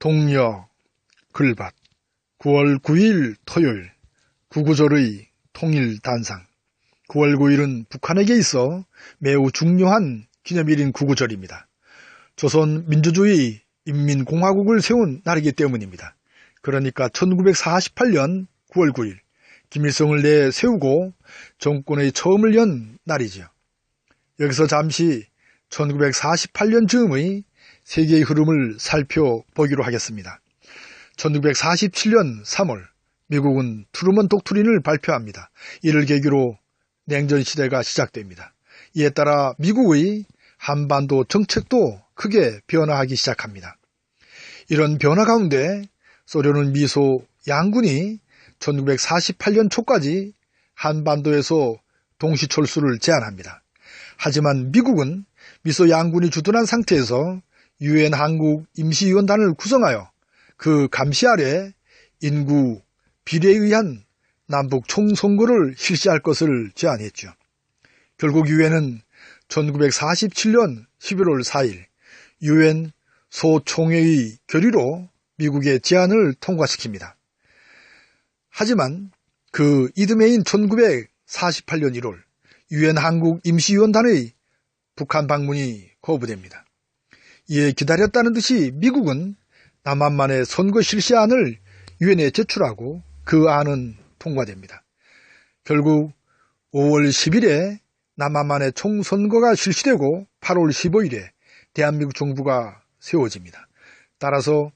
동력, 글밭, 9월 9일 토요일, 구구절의 통일 단상. 9월 9일은 북한에게 있어 매우 중요한 기념일인 구구절입니다. 조선 민주주의 인민공화국을 세운 날이기 때문입니다. 그러니까 1948년 9월 9일 김일성을 내세우고 정권의 처음을 연 날이죠. 여기서 잠시 1948년 즈음의 세계의 흐름을 살펴보기로 하겠습니다. 1947년 3월 미국은 트루먼 독트린을 발표합니다. 이를 계기로 냉전 시대가 시작됩니다. 이에 따라 미국의 한반도 정책도 크게 변화하기 시작합니다. 이런 변화 가운데 소련은 미소 양군이 1948년 초까지 한반도에서 동시철수를 제안합니다. 하지만 미국은 미소 양군이 주둔한 상태에서 유엔 한국 임시위원단을 구성하여 그 감시 아래 인구 비례에 의한 남북 총선거를 실시할 것을 제안했죠. 결국 유엔은 1947년 11월 4일 유엔 소총회의 결의로 미국의 제안을 통과시킵니다. 하지만 그 이듬해인 1948년 1월 유엔 한국 임시위원단의 북한 방문이 거부됩니다. 이에 기다렸다는 듯이 미국은 남한만의 선거 실시안을 유엔에 제출하고 그 안은 통과됩니다. 결국 5월 10일에 남한만의 총선거가 실시되고 8월 15일에 대한민국 정부가 세워집니다. 따라서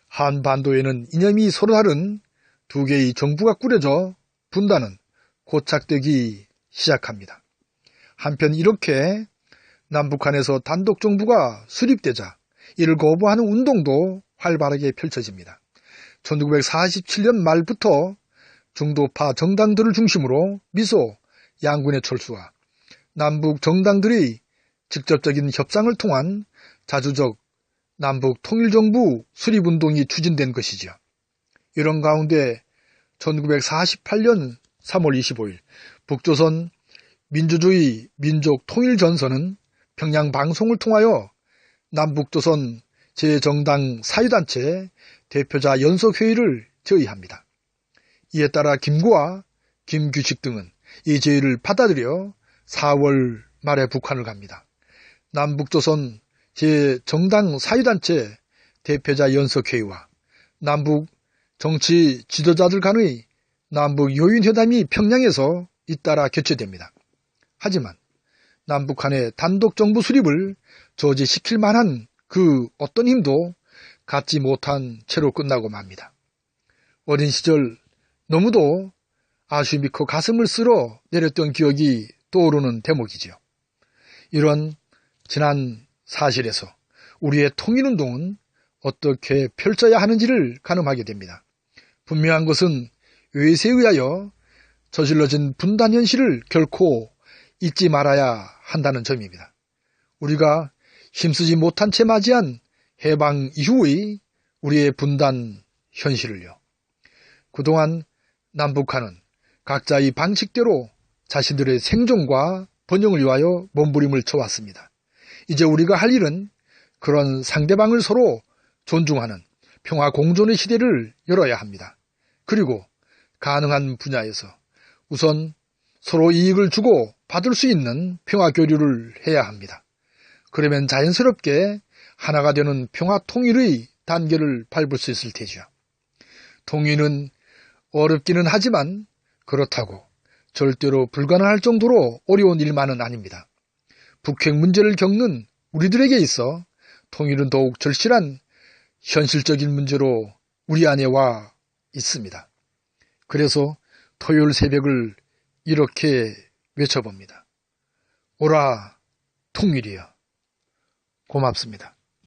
한반도에는 이념이 서로 다른 두 개의 정부가 꾸려져 분단은 고착되기 시작합니다. 한편 이렇게 남북한에서 단독 정부가 수립되자 이를 거부하는 운동도 활발하게 펼쳐집니다. 1947년 말부터 중도파 정당들을 중심으로 미소 양군의 철수와 남북 정당들의 직접적인 협상을 통한 자주적 남북 통일정부 수립운동이 추진된 것이죠. 이런 가운데 1948년 3월 25일 북조선 민주주의 민족통일전선은 평양방송을 통하여 남북조선 제-정당 사유단체 대표자 연석회의를 제의합니다. 이에 따라 김구와 김규식 등은 이 제의를 받아들여 4월 말에 북한을 갑니다. 남북조선 제-정당 사유단체 대표자 연석회의와 남북 정치 지도자들 간의 남북요인회담이 평양에서 잇따라 개최됩니다. 하지만 남북한의 단독정부 수립을 저지시킬 만한 그 어떤 힘도 갖지 못한 채로 끝나고 맙니다. 어린 시절 너무도 아쉬움이 커 가슴을 쓸어 내렸던 기억이 떠오르는 대목이지요. 이런 지난 사실에서 우리의 통일운동은 어떻게 펼쳐야 하는지를 가늠하게 됩니다. 분명한 것은 외세에 의하여 저질러진 분단 현실을 결코 잊지 말아야 한다는 점입니다. 우리가 힘쓰지 못한 채 맞이한 해방 이후의 우리의 분단 현실을요. 그동안 남북한은 각자의 방식대로 자신들의 생존과 번영을 위하여 몸부림을 쳐왔습니다. 이제 우리가 할 일은 그런 상대방을 서로 존중하는 평화 공존의 시대를 열어야 합니다. 그리고 가능한 분야에서 우선 서로 이익을 주고 받을 수 있는 평화 교류를 해야 합니다. 그러면 자연스럽게 하나가 되는 평화 통일의 단계를 밟을 수 있을 테죠. 통일은 어렵기는 하지만 그렇다고 절대로 불가능할 정도로 어려운 일만은 아닙니다. 북핵 문제를 겪는 우리들에게 있어 통일은 더욱 절실한 현실적인 문제로 우리 안에 와 있습니다. 그래서 토요일 새벽을 이렇게 외쳐봅니다. 오라 통일이여. 고맙습니다.